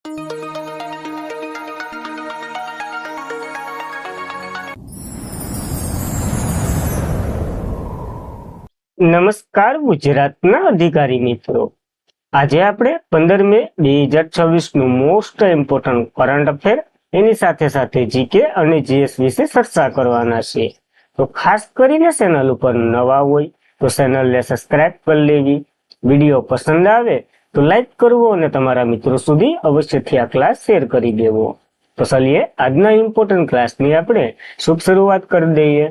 નમસ્કાર ગુજરાતના અધિકારી મિત્રો, આજે આપણે 15 મે 2026 નું મોસ્ટ ઇમ્પોર્ટન્ટ કરંટ અફેર એની સાથે સાથે જીકે અને જીએસ વિશે ચર્ચા કરવાના છે. તો ખાસ કરીને ચેનલ ઉપર નવા હોય તો ચેનલને સબસ્ક્રાઇબ કરી લેવી, વિડીયો પસંદ આવે તો લાઈક કરવો અને તમારા મિત્રો સુધી અવશ્યથી આ ક્લાસ શેર કરી દેવો. તો ચલીએ આજના ઇમ્પોર્ટન્ટ ક્લાસની આપણે શુભ શરૂઆત કરી દઈએ.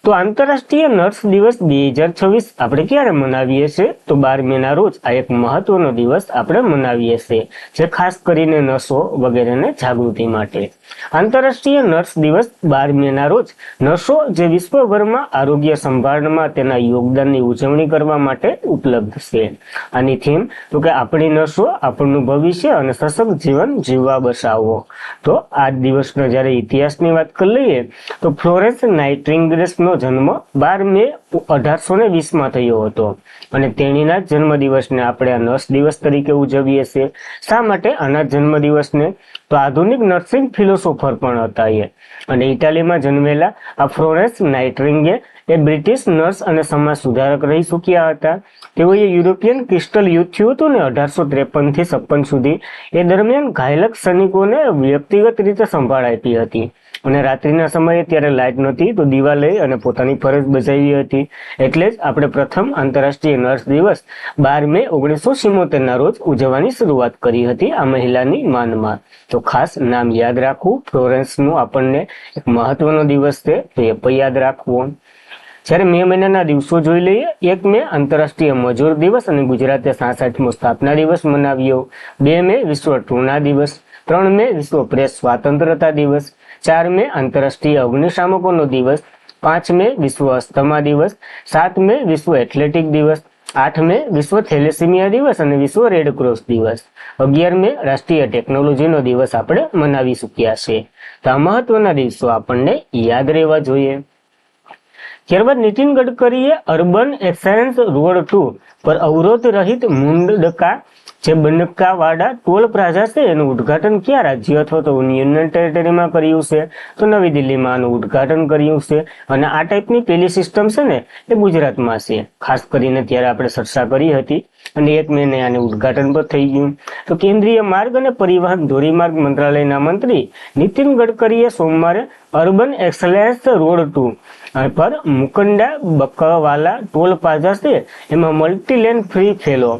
તો આંતરરાષ્ટ્રીય નર્સ દિવસ 2026 આપણે ક્યારે મનાવીએ છીએ? તો 12 મેના રોજ આ એક મહત્વનો દિવસ આપણે મનાવીએ છીએ, જે ખાસ કરીને નર્સો વગેરેને જાગૃતિ માટે. આંતરરાષ્ટ્રીય નર્સ દિવસ 12 મેના રોજ નર્સો જે વિશ્વભરમાં આરોગ્ય સંભાળમાં તેના યોગદાનની ઉજવણી કરવા માટે ઉપલબ્ધ છે. આની થીમ તો કે આપણી નર્સો આપણું ભવિષ્ય અને સશક્ત જીવન જીવવા બચાવો. તો આ દિવસનો જ્યારે ઇતિહાસની વાત કરી લઈએ તો ફ્લોરેન્સ નાઇટિંગેલનો જન્મ 12 મે 1820 માં થયો હતો અને તેણીના જન્મદિવસને આપણે આ નર્સ દિવસ તરીકે ઉજવીએ છીએ. શા માટે આના જન્મદિવસને? તો આધુનિક નર્સિંગ ફિલોસોફર પણ હતા એ, અને ઇટાલીમાં જન્મેલા આ ફ્લોરેન્સ નાઇટિંગેલ એ બ્રિટિશ નર્સ અને સમાજ સુધારક રહી ચૂક્યા હતા. તેઓએ યુરોપિયન ક્રિસ્ટલ યુદ્ધ થયું હતું ને 1853 થી 56 સુધી, એ દરમિયાન ઘાયલ સૈનિકોને વ્યક્તિગત રીતે સંભાળ આપી હતી અને રાત્રિના સમયે ત્યારે લાઇટ નહોતી તો દીવા લઈ અને પોતાની ફરજ બજાવી હતી. એટલે જ આપણે પ્રથમ આંતરરાષ્ટ્રીય નર્સ દિવસ 12 મે 1977 ના રોજ ઉજવવાની શરૂઆત કરી હતી આ મહિલાની માનમાં. તો ખાસ નામ યાદ રાખવું, ફ્લોરેન્સનું આપણને એક મહત્વનો દિવસ છે તો એ પણ યાદ રાખવું. જ્યારે મે મહિનાના દિવસો જોઈ લઈએ, 1 મે આંતરરાષ્ટ્રીય મજૂર દિવસ અને ગુજરાતે 66મો સ્થાપના દિવસ મનાવ્યો. 2 મે વિશ્વ ટૂના દિવસ, 3 મે વિશ્વ પ્રેસ સ્વાતંત્રતા દિવસ, 4 મે આંતરરાષ્ટ્રીય અગ્નિશામકોનો દિવસ, 5 મે વિશ્વ અસ્થમા દિવસ, 7 મે વિશ્વ એથ્લેટિક દિવસ, 8 મે વિશ્વ થેલેસીમિયા દિવસ અને વિશ્વ રેડ ક્રોસ દિવસ, 11 મે રાષ્ટ્રીય ટેકનોલોજીનો દિવસ આપણે મનાવી ચૂક્યા છે. તો આ મહત્વના દિવસો આપણને યાદ રહેવા જોઈએ. ત્યારબાદ નીતિન ગડકરીએ અર્બન એક્સચેન્જ રોડ 2 પર અવરોધ રહિત મુંડકા જે બનકાવાડા ટોલ પ્લાઝા છે એનું ઉદ્ઘાટન ક્યાં રાજ્ય અથવા તો યુનિયન ટેરેટરીમાં કર્યું છે? તો નવી દિલ્હીમાં આનું ઉદ્ઘાટન કર્યું છે. અને આ ટાઈપની પેલી સિસ્ટમ છે ને એ ગુજરાતમાં છે. ખાસ કરીને ત્યારે આપણે ચર્ચા કરી હતી અને 1 મેને આને ઉદ્ઘાટન પણ થઈ ગયું. તો કેન્દ્રીય માર્ગ અને પરિવહન ધોરીમાર્ગ મંત્રાલયના મંત્રી નીતિન ગડકરીએ સોમવારે અર્બન એક્સચેન્જ રોડ 2 પર મુકંડા બકવાલા ટોલ પ્લાઝા છે એમાં multi lane free flow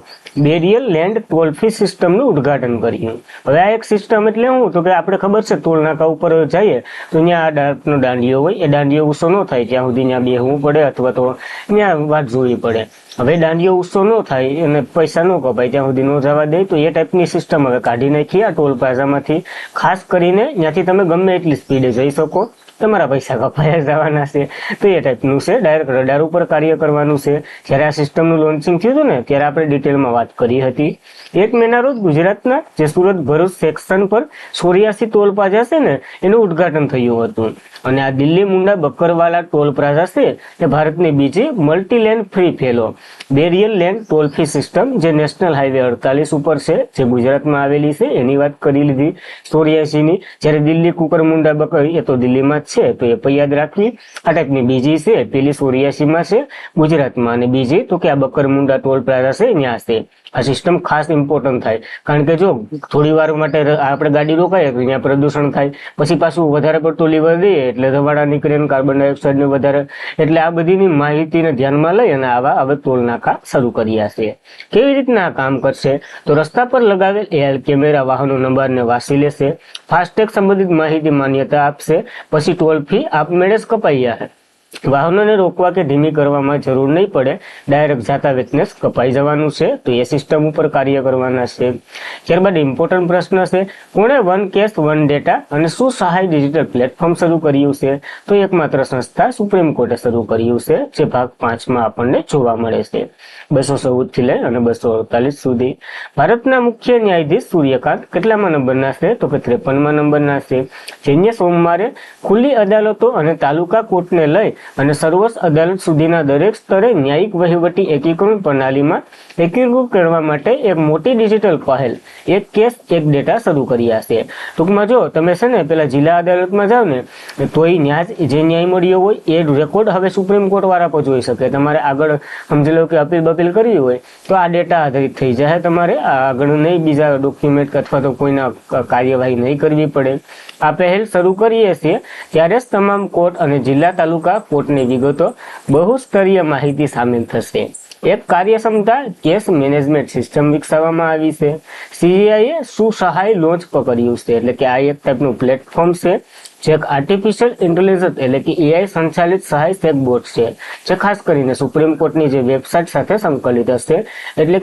barrier land toll fee સિસ્ટમનું ઉદ્ઘાટન કર્યું. હવે આ એક સિસ્ટમ એટલે શું? તો કે આપણે ખબર છે ટોલ નાકા ઉપર જઈએ તો ત્યાં આ દાંડીઓ હોય, એ દાંડીઓ ઊંચો ન થાય ત્યાં સુધી ત્યાં બેહવું પડે અથવા તો ત્યાં વાત જોવી પડે. હવે દાંડીઓ ઊંચો ન થાય અને પૈસા ન કપાય ત્યાં સુધી ન જવા દે, તો એ ટાઈપની સિસ્ટમ હવે કાઢી નાખી આ ટોલ પ્લાઝામાંથી. ખાસ કરીને ત્યાંથી તમે ગમે એટલી સ્પીડે જઈ શકો, તમારા પૈસા કપાયા જવાના છે. તો એ ટાઈપનું છે, ડાયરેક્ટ રડાર ઉપર કાર્ય કરવાનું છે. જ્યારે આ સિસ્ટમનું લોન્ચિંગ થયું હતું ને ત્યારે આપણે ડિટેલમાં વાત કરી હતી. 1 મેના રોજ ગુજરાતના જે સુરત ભરૂચ સેક્શન પર 84 ટોલ પ્લાઝા છે ને એનું ઉદ્ઘાટન થયું હતું. અને આ દિલ્હી મુંડા બકરવાલા ટોલ પ્લાઝા છે એ ભારતની બીજી multi lane free flow barrier land toll fee system જે નેશનલ હાઈવે 48 ઉપર છે, જે ગુજરાતમાં આવેલી છે એની વાત કરી લીધી 84 ની. જ્યારે દિલ્હી કુકરમુંડા બકર એ તો દિલ્હીમાં જ છે તો એ પણ યાદ રાખવી. આ ટાઈપની બીજી છે, પેલી 84 માં છે ગુજરાતમાં અને બીજી તો કે આ બકરમુંડા ટોલ પ્લાઝા છે ત્યાં છે. આ સિસ્ટમ ખાસ ઇમ્પોર્ટન્ટ થાય, કારણ કે જો થોડી વાર માટે આપણે ગાડી રોકાય તો ત્યાં પ્રદૂષણ થાય, પછી પાછું વધારે પડતું લીવર દઈએ એટલે ધવાડા નીકળે, કાર્બન ડાયોક્સાઇડ ને વધારે. એટલે આ બધીની માહિતીને ધ્યાનમાં લઈ અને આવા હવે ટોલ નાકા શરૂ કર્યા છે. કેવી રીતના આ કામ કરશે? તો રસ્તા પર લગાવેલ એઆર કેમેરા વાહનો નંબરને વાંચી લેશે, ફાસ્ટેગ સંબંધિત માહિતી માન્યતા આપશે, પછી ટોલ ફી આપમેળે જ કપાઈ જશે. વાહનોને રોકવા કે ધીમી કરવામાં જરૂર નહીં પડે, ડાયરેક્ટ જાતા વેતને કપાઈ જવાનું છે. તો એ સિસ્ટમ ઉપર કાર્ય કરવાના છે. ત્યારબાદ ઇમ્પોર્ટન્ટ પ્રશ્ન છે, કોણે વન કેશ વન ડેટા અને શું સહાય ડિજિટલ પ્લેટફોર્મ શરૂ કર્યું છે? તો એકમાત્ર સંસ્થા સુપ્રીમ કોર્ટે શરૂ કર્યું છે, જે ભાગ 5 માં આપણને જોવા મળે છે. 214 થી લઈ અને 248 સુધી. ભારતના મુખ્ય ન્યાયાધીશ સૂર્યકાંત કેટલામાં નંબરના છે? તો કે 53મા નંબરના છે. જેને સોમવારે ખુલ્લી અદાલતો અને તાલુકા કોર્ટને લઈ અને સર્વોચ્ચ અદાલત સુધીના દરેક સ્તરે ન્યાયિક વહીવટી એકીકરણ પ્રણાલીમાં એકીકૃત કરવા માટે એક મોટી ડિજિટલ પહેલ એક કેસ એક ડેટા શરૂ કર્યા છે. ટૂંકમાં જો તમે છે ને પેલા જિલ્લા અદાલતમાં જાઓ ને તો એ જે ન્યાય મળ્યો હોય એ રેકોર્ડ હવે સુપ્રીમ કોર્ટ વાળા પર જોઈ શકે. તમારે આગળ સમજી લો કે અપીલ કરવી હોય તો આ ડેટા આધારિત થઈ જાય. તમારે આગળ નહીં બીજા ડોક્યુમેન્ટ અથવા તો કોઈના કાર્યવાહી નહીં કરવી પડે. આ પહેલ શરૂ કરીએ છીએ ત્યારે જ તમામ કોર્ટ અને જિલ્લા તાલુકા કોર્ટની વિગતો બહુસ્તરીય માહિતી સામેલ થશે. એક કાર્યક્ષમતા કેસ મેનેજમેન્ટ સિસ્ટમ વિકસાવવામાં આવી છે. સીજીઆઈએ સુસહાય લોન્ચ કર્યું છે, એટલે કે આ એક ટાઈપનું પ્લેટફોર્મ છે જે આર્ટિફિશિયલ ઇન્ટેલિજન્સ એટલે કે એઆઈ સંચાલિત સહાય ચેટબોટ છે, જે ખાસ કરીને સુપ્રીમ કોર્ટની જે વેબસાઇટ સાથે સંકલિત હશે. એટલે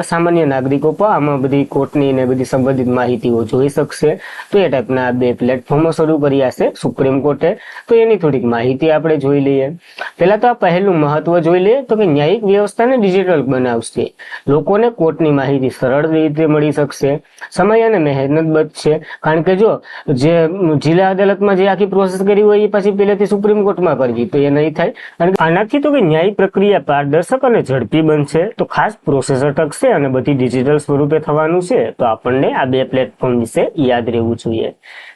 કે સામાન્ય નાગરિકો પણ આમાં બધી કોર્ટની ને બધી સંબંધિત માહિતીઓ જોઈ શકશે. તો એ ટાઈપના 2 પ્લેટફોર્મો શરૂ કર્યા છે સુપ્રીમ કોર્ટે. તો એની થોડીક માહિતી આપણે જોઈ લઈએ. પહેલા તો આ પહેલનું મહત્વ જોઈ લઈએ તો કે ન્યાયિક વ્યવસ્થાને ડિજિટલ બનાવશે. લોકોને કોર્ટની માહિતી સરળ રીતે મળી શકશે. સમય અને મહેનત બચશે, કારણ કે જો જે જિલ્લા અદાલતમાં જે આખી પ્રોસેસ કરી હોય એ પછી પહેલેથી સુપ્રીમ કોર્ટમાં કરવી તો એ નહીં થાય. અને આનાથી તો કે ન્યાય પ્રક્રિયા પારદર્શક અને ઝડપી બનશે. તો ખાસ પ્રોસેસ અટકશે અને બધી ડિજિટલ સ્વરૂપે થવાનું છે. તો આપણને આ 2 પ્લેટફોર્મ વિશે યાદ રહેવું જોઈએ.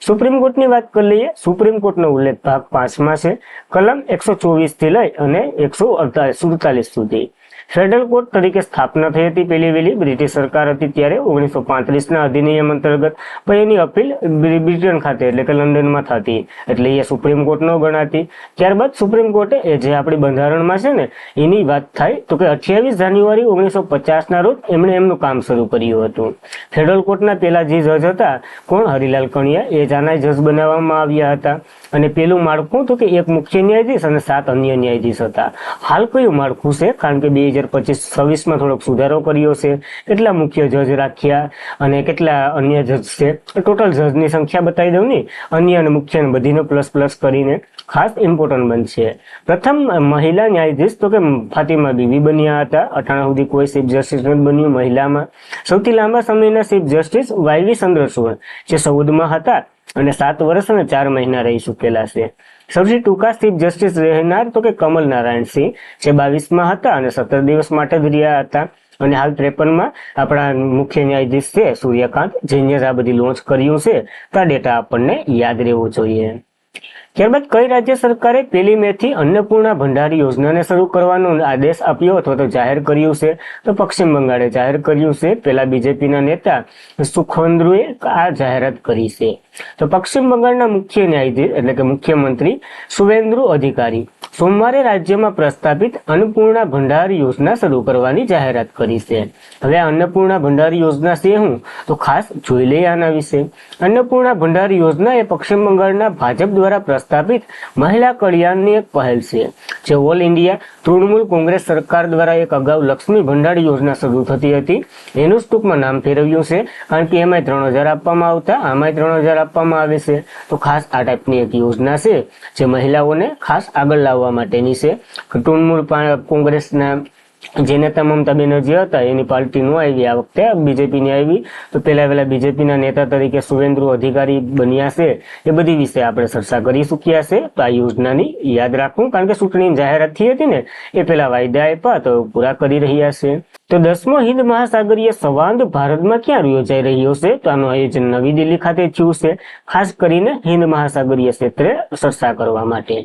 સુપ્રીમ કોર્ટની વાત કરી લઈએ. સુપ્રીમ કોર્ટનો ઉલ્લેખ ભાગ 5માં છે, કલમ 124 થી લઈ અને 147 સુધી. ફેડરલ કોર્ટ તરીકે સ્થાપના થઈ હતી પહેલી વહેલી બ્રિટિશ સરકાર હતી ત્યારે 1935ના અધિનિયમ અંતર્ગત. પણ એની અપીલ બ્રિટન ખાતે એટલે કે લંડનમાં થતી, એટલે એ સુપ્રીમ કોર્ટ ન ગણાતી. ત્યારબાદ સુપ્રીમ કોર્ટે જે આપણી બંધારણમાં છે ને એની વાત થાય તો કે 28 જાન્યુઆરી 1950ના રોજ એમણે એમનું કામ શરૂ કર્યું હતું. ફેડરલ કોર્ટના પેલા જે જજ હતા કોણ, હરિલાલ કણિયા, એ જાનાઈ જજ બનાવવામાં આવ્યા હતા. અને પેલું માળખું તો કે એક મુખ્ય ન્યાયાધીશ અને 7 અન્ય ન્યાયાધીશ હતા. હાલ કયું માળખું છે, કારણ કે 2025-26માં થોડોક સુધારો કર્યો છે. કેટલા મુખ્ય જજ રાખ્યા અને કેટલા અન્ય જજ છે, ટોટલ જજની સંખ્યા બતાવી દઉં ને, અન્ય અને મુખ્ય બધીનો પ્લસ કરીને ખાસ ઇમ્પોર્ટન્ટ બનશે. પ્રથમ મહિલા ન્યાયાધીશ તો કે ફાતિમા બીવી બન્યા હતા. 98 સુધી કોઈ ચીફ જસ્ટિસ નથી બન્યું મહિલામાં. સૌથી લાંબા સમયના ચીફ જસ્ટિસ વાયવી ચંદ્રચૂડ જે 14માં હતા અને 7 વર્ષ અને 4 મહિના રહી ચૂકેલા છે. સૌથી ટૂંકા ચીફ જસ્ટિસ રહેનાર તો કે કમલ નારાયણ સિંહ જે 22માં હતા અને 17 દિવસ માટે જ રહ્યા હતા. અને હાલ 53માં આપણા મુખ્ય ન્યાયાધીશ છે સૂર્યકાંત, જેને આ બધી લોન્ચ કર્યું છે. તો આ ડેટા આપણને યાદ રહેવો જોઈએ. ત્યારબાદ કઈ રાજ્ય સરકારે 1 મે થી અન્નપૂર્ણા ભંડારી યોજનાને શરૂ કરવાનો આદેશ આપ્યો અથવા તો જાહેર કર્યું છે? તો પશ્ચિમ બંગાળે જાહેર કર્યું છે. પેલા બીજેપીના નેતા સુખેન્દુએ આ જાહેરાત કરી છે. તો પશ્ચિમ બંગાળના મુખ્ય ન્યાયાધીશ એટલે કે મુખ્યમંત્રી શુવેન્દુ અધિકારી સોમવારે રાજ્યમાં પ્રસ્તાવિત અન્નપૂર્ણા ભંડાર યોજના શરૂ કરવાની જાહેરાત કરી છે. હવે અન્નપૂર્ણા ભંડાર યોજના છે શું, તો ખાસ જોઈ લઈએ આના વિશે. અન્નપૂર્ણા ભંડાર યોજના એ પશ્ચિમ બંગાળના ભાજપ દ્વારા પ્રસ્તાવિત મહિલા કલ્યાણની એક પહેલ છે, જે ઓલ ઇન્ડિયા તૃણમૂલ કોંગ્રેસ સરકાર દ્વારા એક અગાઉ લક્ષ્મી ભંડાર યોજના શરૂ થતી હતી. એનું જ ટૂંકમાં નામ ફેરવ્યું છે, કારણ કે એમાં 3000 આપવામાં આવતા, આમાં 3000 આપવામાં આવે છે. તો ખાસ આ ટાઈપની એક યોજના છે જે મહિલાઓને ખાસ આગળ લાવવા માટેની છે. તૃણમૂલ કોંગ્રેસના જે નેતા મમતા બેનર્જી હતા એની પાર્ટી નો આવી, આ વખતે બીજેપીની આવી. તો પેલા બીજેપીના નેતા તરીકે શુવેન્દુ અધિકારી બન્યા છે. એ બધી વિશે આપણે ચર્ચા કરી ચૂક્યા છે. તો આ યોજનાની યાદ રાખવું, કારણ કે ચૂંટણીની જાહેરાત થઈ હતી ને એ પેલા વાયદા આપ્યા તો પૂરા કરી રહ્યા છે. તો 10મો હિન્દ મહાસાગરીય સંવાદ ભારતમાં ક્યાં યોજાઈ રહ્યો છે? તો આનું આયોજન નવી દિલ્હી ખાતે થયું છે, ખાસ કરીને હિન્દ મહાસાગરીય ક્ષેત્રે ચર્ચા કરવા માટે.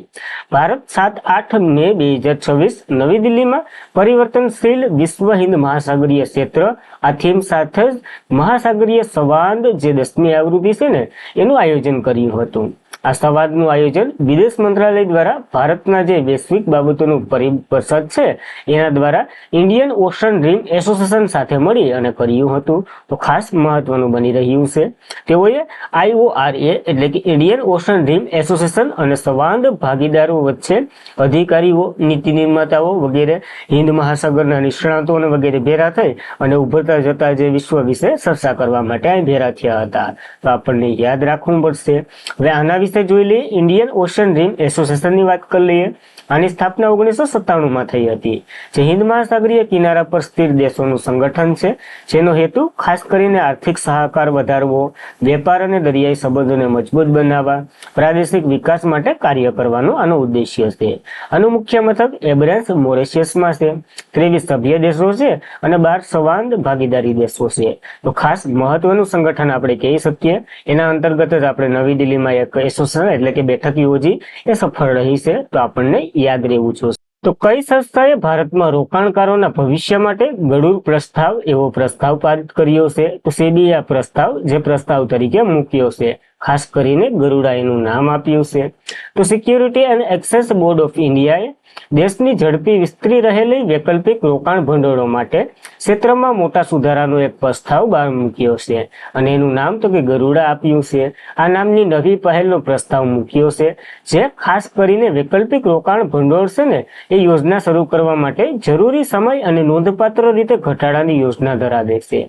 ભારત 7-8 મે 2026 નવી દિલ્હીમાં પરિવર્તનશીલ વિશ્વ હિન્દ મહાસાગરીય ક્ષેત્ર આ થીમ સાથે જ મહાસાગરીય સંવાદ જે 10મી આવૃત્તિ છે ને એનું આયોજન કર્યું હતું. આ સંવાદનું આયોજન વિદેશ મંત્રાલય દ્વારા ભારતના જે વૈશ્વિક બાબતોનું પરિષદ છે એના દ્વારા ઇન્ડિયન ઓશન ડ્રીમ એસોસિએશન સાથે મળી અને કર્યું હતું. તો ખાસ મહત્વનું બની રહ્યું છે. તેઓએ IORA એટલે કે ઇન્ડિયન ઓશન ડ્રીમ એસોસિએશન અને સંવાદ ભાગીદારો વચ્ચે અધિકારીઓ, નીતિ નિર્માતાઓ વગેરે, હિન્દ મહાસાગરના નિષ્ણાતો અને વગેરે ભેરા થઈ અને ઉભરતા જતા જે વિશ્વ વિશે ચર્ચા કરવા માટે ભેરા થયા હતા. તો આપણને યાદ રાખવું પડશે. હવે આના વિશે વિશે જોઈ લઈએ. ઇન્ડિયન ઓશન રીમ એસોસિએશનની વાત કરી લઈએ. આની સ્થાપના 1997માં થઈ હતી, જે હિન્દ મહાસાગરીય કિનારા પર સ્થિર દેશોનું સંગઠન છે, જેનો હેતુ ખાસ કરીને આર્થિક સહકાર વધારવો, વેપાર અને દરિયાઈ સંબંધોને મજબૂત બનાવવા, પ્રાદેશિક વિકાસ માટે કાર્ય કરવાનો આનો ઉદ્દેશ્ય છે. આનું મુખ્ય મથક એબ્રાન્સ મોરેશિયસમાં છે. 23 સભ્ય દેશો છે અને 12 સંવાદ ભાગીદારી દેશો છે. તો ખાસ મહત્વનું સંગઠન આપણે કહી શકીએ. એના અંતર્ગત જ આપણે નવી દિલ્હીમાં એક એસોસિએશન એટલે કે બેઠક યોજી, એ સફળ રહી છે. તો આપણને યાદ રહેવું જોઈએ. તો કઈ સંસ્થાએ ભારતમાં રોકાણકારોના ભવિષ્ય માટે ગરુડ પ્રસ્તાવ એવો પ્રસ્તાવ પારિત કર્યો છે? તો સેબીએ આ પ્રસ્તાવ જે પ્રસ્તાવ તરીકે મૂક્યો છે, ખાસ કરીને ગરુડા એનું નામ આપ્યું છે. તો security and exchange board of ઇન્ડિયાએ દેશની ઝડપી વિસ્તરી રહેલી વૈકલ્પિક રોકાણ ભંડોળો માટે ક્ષેત્રમાં મોટા સુધારાનો એક પ્રસ્તાવ બહાર મૂક્યો છે અને એનું નામ તો કે ગરુડા આપ્યું છે. આ નામની નવી પહેલનો પ્રસ્તાવ મૂક્યો છે, જે ખાસ કરીને વૈકલ્પિક રોકાણ ભંડોળ છે ને એ યોજના શરૂ કરવા માટે જરૂરી સમય અને નોંધપાત્ર રીતે ઘટાડાની યોજના ધરાવે છે.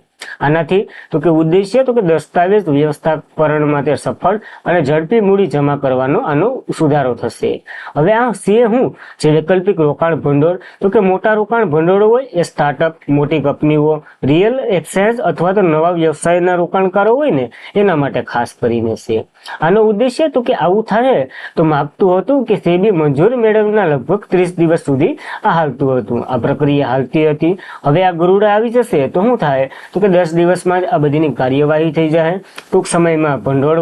આનાથી તો કે ઉદ્દેશ્ય તો કે દસ્તાવેજ વ્યવસ્થાપન માટે સફળ અને ઝડપી મૂડી જમા કરવાનો આનો સુધારો થશે. હવે આ છે હું જે વૈકલ્પિક રોકાણ ભંડોળ, તો કે મોટા રોકાણ ભંડોળો હોય એ સ્ટાર્ટઅપ, મોટી કંપનીઓ, રિયલ એક્સચેન્જ અથવા તો નવા વ્યવસાયના રોકાણકારો હોય ને એના માટે ખાસ કરીને છે. આનો ઉદ્દેશ્ય તો કે આવું થાય તો માગતું હતું કે સેબી મંજૂરી મેળવવાના લગભગ 30 દિવસ સુધી આ હાલતું હતું. આ પ્રક્રિયા હાલતી હતી. હવે આ ગરુડા આવી જશે તો શું થાય તો કે 10 દિવસમાં જ આ બધીની કાર્યવાહી થઈ જાય. ટૂંક સમયમાં ભંડોળ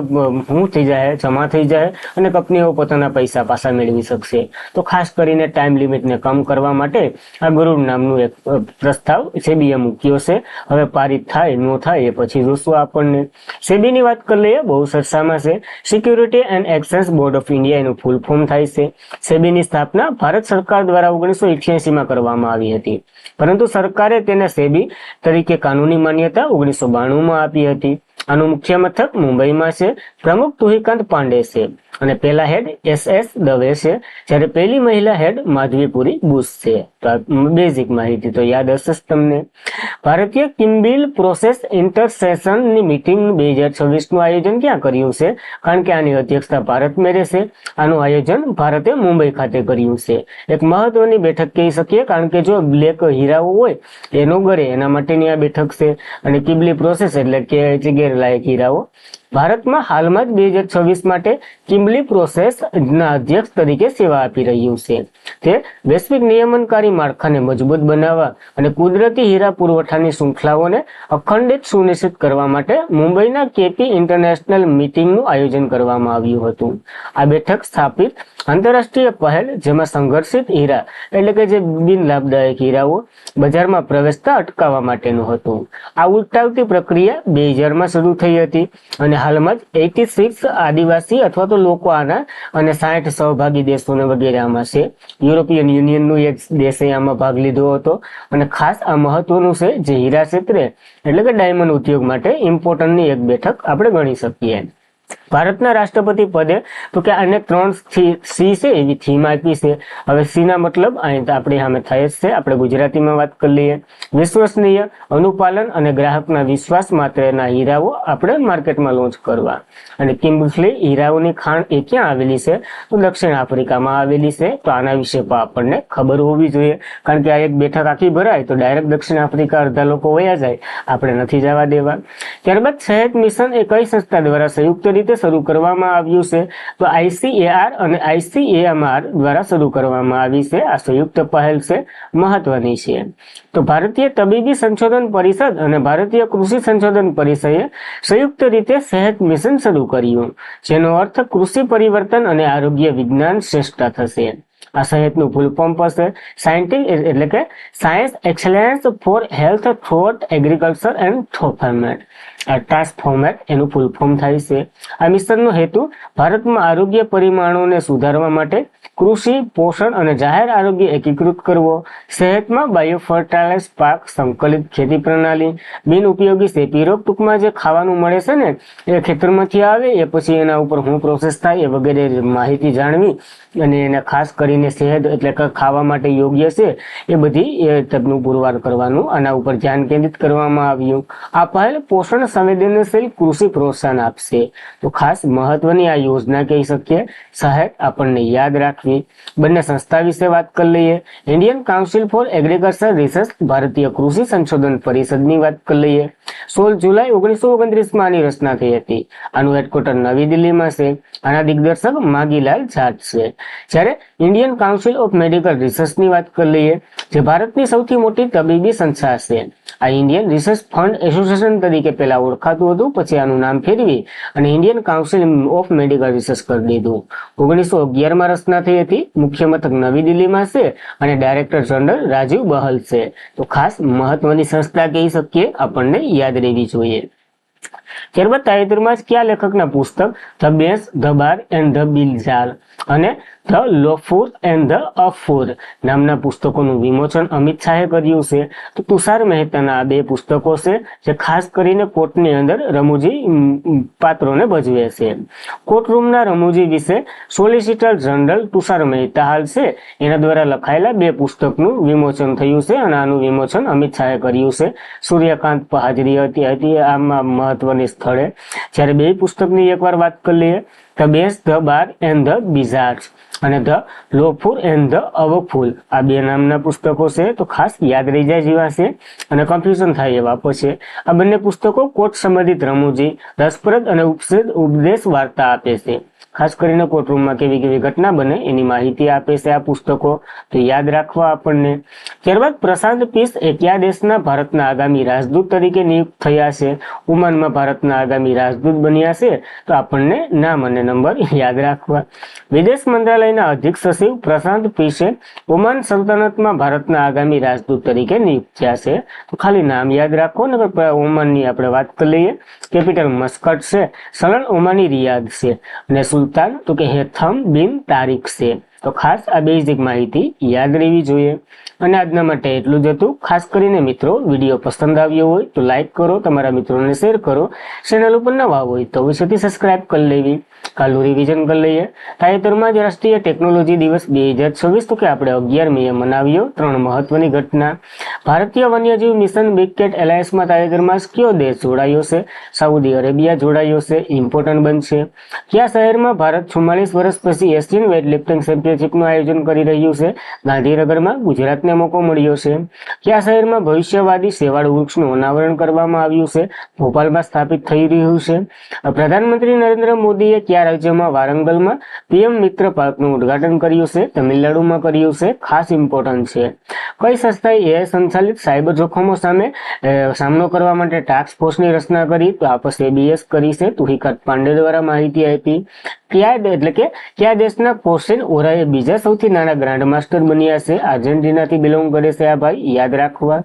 શું થઈ જાય, જમા થઈ જાય અને કંપનીઓ પોતાના પૈસા પાછા મેળવી શકશે. તો ખાસ કરીને ટાઈમ લિમિટને કમ કરવા માટે આ ગરુડ નામનું એક પ્રસ્તાવ સેબીએ મૂક્યો છે. હવે પારિત થાય ન થાય એ પછી જોશું આપણને. સેબીની વાત કરી લઈએ, બહુ સરસામાં છે. Security and exchange board of India એનું ફૂલ ફોર્મ થાય છે. સેબીની સ્થાપના ભારત સરકાર દ્વારા 1988માં કરવામાં આવી હતી, પરંતુ સરકારે તેને સેબી તરીકે કાનૂની માન્યતા 1992માં આપી હતી. આનું મુખ્ય મથક મુંબઈમાં છે. પ્રમુખ તુહિકાંત પાંડે છે અને પહેલા હેડ SS દવે છે, જ્યારે પહેલી મહિલા હેડ માધવીપુરી બુશ છે. તો બેઝિક માહિતી તો યાદ હશે તમને. ભારતીય કિમ્બિલ પ્રોસેસ ઇન્ટરસેશનની મીટિંગ 2026નું આયોજન ક્યાં કર્યું છે? કારણ કે આની અધ્યક્ષતા ભારત મેળે છે. આનું આયોજન ભારતે મુંબઈ ખાતે કર્યું છે. એક મહત્વની બેઠક કહી શકીએ, કારણ કે જો બ્લેક હીરાઓ હોય એનો ગરે એના માટેની આ બેઠક છે. અને કિમ્બલી પ્રોસેસ એટલે કે જે ગેરલાયક હીરાઓ. ભારતમાં હાલમાં જ 2026 માટે કિમ્બલી પ્રોસેસના અધ્યક્ષ તરીકે સેવા આપી રહ્યું છે. તે વૈશ્વિક નિયમનકારી માળખાને મજબૂત બનાવવા અને કુદરતી હીરા પુરવઠાની શૃંખલાઓને અખંડિત સુનિશ્ચિત કરવા માટે મુંબઈના કેપી ઇન્ટરનેશનલ મીટિંગનું આયોજન કરવામાં આવ્યું હતું. આ બેઠક સ્થાપિત આંતરરાષ્ટ્રીય પહેલ, જેમાં સંઘર્ષિત હીરા એટલે કે જે બિન લાભદાયક હીરાઓ બજારમાં પ્રવેશતા અટકાવવા માટેનું હતું. આ ઉલટાવતી પ્રક્રિયા 2000માં શરૂ થઈ હતી અને હાલમાં જ 86 આદિવાસી અથવા તો લોકો આના અને 60 સહભાગી દેશોને વગેરે આમાં છે. યુરોપિયન યુનિયનનું એક દેશે આમાં ભાગ લીધો હતો. અને ખાસ આ મહત્વનું છે, જે હીરા ક્ષેત્રે એટલે કે ડાયમંડ ઉદ્યોગ માટે ઇમ્પોર્ટન્ટની એક બેઠક આપણે ગણી શકીએ. ભારતના રાષ્ટ્રપતિ પદે તો કે આને 3 સી છે એવી થીમ આપી છે. હવે સી ના મતલબ અહીં આપણે સામે થાય જ છે. આપણે ગુજરાતીમાં વાત કરી લઈએ. વિશ્વસનીય, અનુપાલન અને ગ્રાહકના વિશ્વાસ માત્રના હીરાઓ આપણે માર્કેટમાં લોન્ચ કરવા. અને કિમ્બર્લી હીરાઓની ખાણ એ ક્યાં આવેલી છે? તો દક્ષિણ આફ્રિકામાં આવેલી છે. તો આના વિશે પણ આપણને ખબર હોવી જોઈએ, કારણ કે આ એક બેઠક આખી ભરાય તો ડાયરેક્ટ દક્ષિણ આફ્રિકા અડધા લોકો વયા જાય, આપણે નથી જવા દેવા. ત્યારબાદ સહેત મિશન એ કઈ સંસ્થા દ્વારા સંયુક્ત રીતે શરૂ કરવામાં આવ્યું છે? તો ICAR અને ICAMR દ્વારા શરૂ કરવામાં આવી છે. આ સંયુક્ત પહેલ છે, મહત્વની છે. તો ભારતીય તબીબી સંશોધન પરિષદ અને ભારતીય કૃષિ સંશોધન પરિષદે સંયુક્ત રીતે સેહત મિશન શરૂ કર્યું, જેનો અર્થ કૃષિ પરિવર્તન અને આરોગ્ય વિજ્ઞાન શ્રેષ્ઠતા થશે. આ સહેતનું ફૂલ ફોર્મ હશે સાયન્ટિફિક એટલે કે science excellence for health throat agriculture and transformation એનું ફૂલ ફોર્મ થાય છે. આ મિશનનો હેતુ ભારતમાં આરોગ્ય પરિમાણોને સુધારવા માટે કૃષિ, પોષણ અને જાહેર આરોગ્ય એકીકૃત કરવો, સેહતમાં બાયોફર્ટાઇલાઇઝ પાક, સંકલિત ખેતી પ્રણાલી, બિન ઉપયોગી ચેપી રોગ, ટૂંકમાં જે ખાવાનું મળે છે ને એ ખેતરમાંથી આવે એ પછી એના ઉપર શું પ્રોસેસ થાય એ વગેરે માહિતી જાણવી અને એને ખાસ કરીને વ્યક્તિને સેહત એટલે કે ખાવા માટે યોગ્ય છે એ બધી તકનું પુરવાર કરવાનું આના ઉપર ધ્યાન કેન્દ્રિત કરવામાં આવ્યું. આ પહેલ પોષણ સંવેદનશીલ કૃષિ પ્રોત્સાહન આપશે. તો ખાસ મહત્વની આ યોજના કહી શકીએ. સહાયક આપણને યાદ રાખવી. બંને સંસ્થા વિશે વાત કરી લઈએ. Indian council four agriculture research, ભારતીય કૃષિ સંશોધન પરિષદની વાત કરી લઈએ. 16 જુલાઈ 1929માં આની રચના થઈ હતી. આનું હેડક્વાર્ટર નવી દિલ્હીમાં છે. આના દિગ્દર્શક માગીલાલ જાટ છે. જ્યારે ઇન્ડિયન કાઉન્સિલ ઓફ મેડિકલ રિસર્ચની વાત કરી લઈએ, જે ભારતની સૌથી મોટી તબીબી સંસ્થા છે. આ ઇન્ડિયન રિસર્ચ ફંડ એસોસિએશન તરીકે પહેલા ઓળખાતું હતું, પછી આનું નામ ફેરવી અને Indian council of medical research કરી દીધું. 1911માં રચના થઈ હતી. મુખ્ય મથક નવી દિલ્હીમાં છે અને ડાયરેક્ટર જનરલ રાજીવ બહલ છે. તો ખાસ મહત્વની સંસ્થા કહી શકીએ, આપણને યાદ રહેવી જોઈએ. ત્યારબાદ તાજેતરમાં જ કયા લેખકના પુસ્તક the bans, the bar and the bizarre અને the lawful and the awful નામના પુસ્તકોનું વિમોચન અમિત શાહે કર્યું છે. તો તુષાર મહેતાના આ બે પુસ્તકો છે જે ખાસ કરીને કોર્ટની અંદર રમૂજી પાત્રોને ભજવે છે. કોર્ટરૂમના રમૂજી વિશે સોલિસિટર જનરલ તુષાર મહેતા હાલ છે એના દ્વારા લખાયેલા બે પુસ્તકનું વિમોચન થયું છે અને આનું વિમોચન અમિત શાહે કર્યું છે. સૂર્યકાંત હાજરી હતી આમાં મહત્વની સ્થળે. જ્યારે બે પુસ્તકની એકવાર વાત કરી લઈએ. The bans, the bar and the bizarres અને the lawful and the awful આ બે નામના પુસ્તકો છે. તો ખાસ યાદ રહી જાય જેવા છે અને કન્ફ્યુઝન થાય એવા છે. આ બંને પુસ્તકો કોર્ટ સંબંધિત રમૂજી, રસપ્રદ અને ઉપદેશ વાર્તા આપે છે. ખાસ કરીને કોર્ટરૂમમાં કેવી કેવી ઘટના બને એની માહિતી આપે છે આ પુસ્તકો. તો યાદ રાખવા આપણને. ત્યારબાદ પ્રશાંત પીસ એ કયા દેશના ભારતના આગામી રાજદૂત તરીકે નિયુક્ત થયા છે? ઓમાનમાં ભારતના આગામી રાજદૂત બન્યા છે. તો આપણને નામ અને નંબર યાદ રાખવા. વિદેશ મંત્રાલયના અધિક સચિવ પ્રશાંત પીસે ઓમાન સલ્તનતમાં ભારતના આગામી રાજદૂત તરીકે નિયુક્ત થયા છે. તો ખાલી નામ યાદ રાખો ને. ઓમાનની આપણે વાત કરી લઈએ. કેપિટલ મસ્કટ છે. સલન ઓમાની રિયાદ છે અને સુલતાન તો કે હેથમ બિન તારીખ છે. તો ખાસ આ બેઝિક માહિતી યાદ રહેવી જોઈએ. અને આજના માટે એટલું જ હતું. ખાસ કરીને મિત્રો વિડીયો પસંદ આવ્યો હોય તો લાઈક કરો, તમારા મિત્રોને શેર કરો. ચેનલ ઉપર નવા હોય તો અવશ્યથી સબસ્ક્રાઇબ કરી લેવી. કાલનું રિવિઝન કરી લઈએ. તાજેતરમાં જ રાષ્ટ્રીય ટેકનોલોજી દિવસ 2026 તો કે આપણે 11 મે મનાવ્યો. 3 મહત્વની ઘટના. ભારતીય વન્યજીવ મિશન બિગ કેટ એલાયન્સમાં તાજેતરમાં કયો દેશ જોડાયો છે? સાઉદી અરેબિયા જોડાયો છે. ઇમ્પોર્ટન્ટ બનશે. કયા શહેરમાં ભારત 44 વર્ષ પછી એશિયન વેઇટલિફ્ટિંગ ચેમ્પિયનશિપનું આયોજન કરી રહ્યું છે? ગાંધીનગરમાં ગુજરાતને મોકો મળ્યો છે. કયા શહેરમાં ભવિષ્યવાદી શેવાળ વૃક્ષનું અનાવરણ કરવામાં આવ્યું છે? ભોપાલમાં સ્થાપિત થઈ રહ્યું છે. પ્રધાનમંત્રી નરેન્દ્ર મોદીએ કયા રાજ્યમાં વારંગલમાં પીએમ મિત્ર પાર્કનું ઉદ્ઘાટન કર્યું છે? તમિલનાડુમાં કર્યું છે. ખાસ ઇમ્પોર્ટન્ટ છે. કઈ સંસ્થાએ એઆઈ સંચાલિત સાયબર જોખમો સામે સામનો કરવા માટે ટાસ્ક ફોર્સની રચના કરી? તો આપસ એબીએસ કરી છે. તુહિકાત પાંડે દ્વારા માહિતી આપી. કયા દેશના કોર્સેન ઓરાએ બીજા સૌથી નાના ગ્રાન્ડ માસ્ટર બન્યા છે? આર્જેન્ટિનાથી બિલોંગ કરે છે આ ભાઈ, યાદ રાખવા.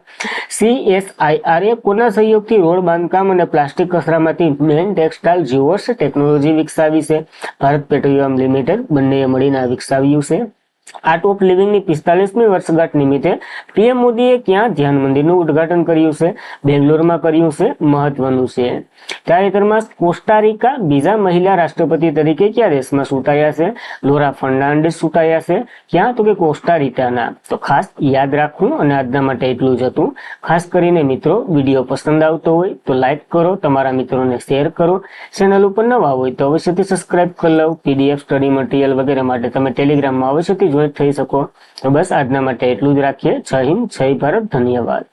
CSIR એ કોના સહયોગથી રોડ બાંધકામ અને પ્લાસ્ટિક કચરામાંથી મેન ટેક્સટાઇલ જીવોર્સ ટેકનોલોજી વિકસાવી છે? ભારત પેટ્રોલિયમ લિમિટેડ બંનેએ મળીને વિકસાવ્યું છે. આર્ટ ઓફ લિવિંગની 45મી વર્ષગાંઠ નિમિત્તે પીએમ મોદીએ ક્યાં ધ્યાન મંદિરનું ઉદ્ઘાટન કર્યું છે? બેંગ્લોરમાં કર્યું છે. મહત્વનું છે. તાજેતરમાં કોસ્ટારિકા બીજા મહિલા રાષ્ટ્રપતિ તરીકે કયા દેશમાં ચૂંટાયા છે? લોરા ફર્નાન્ડિસ ચૂંટાયા છે. ક્યાં? તો કે કોસ્ટારિકાના. તો ખાસ યાદ રાખવું. અને આજના માટે એટલું જ હતું. ખાસ કરીને મિત્રો વિડીયો પસંદ આવતો હોય તો લાઈક કરો, તમારા મિત્રોને શેર કરો. ચેનલ ઉપર નવા હોય તો અવશ્યથી સબસ્ક્રાઇબ કરી લો. પીડીએફ, સ્ટડી મટીરિયલ વગેરે માટે તમે ટેલિગ્રામમાં અવશ્યથી જોઈન થઈ શકો. તો બસ આજના માટે એટલું જ રાખીએ. જય હિન્દ, જય ભારત, ધન્યવાદ.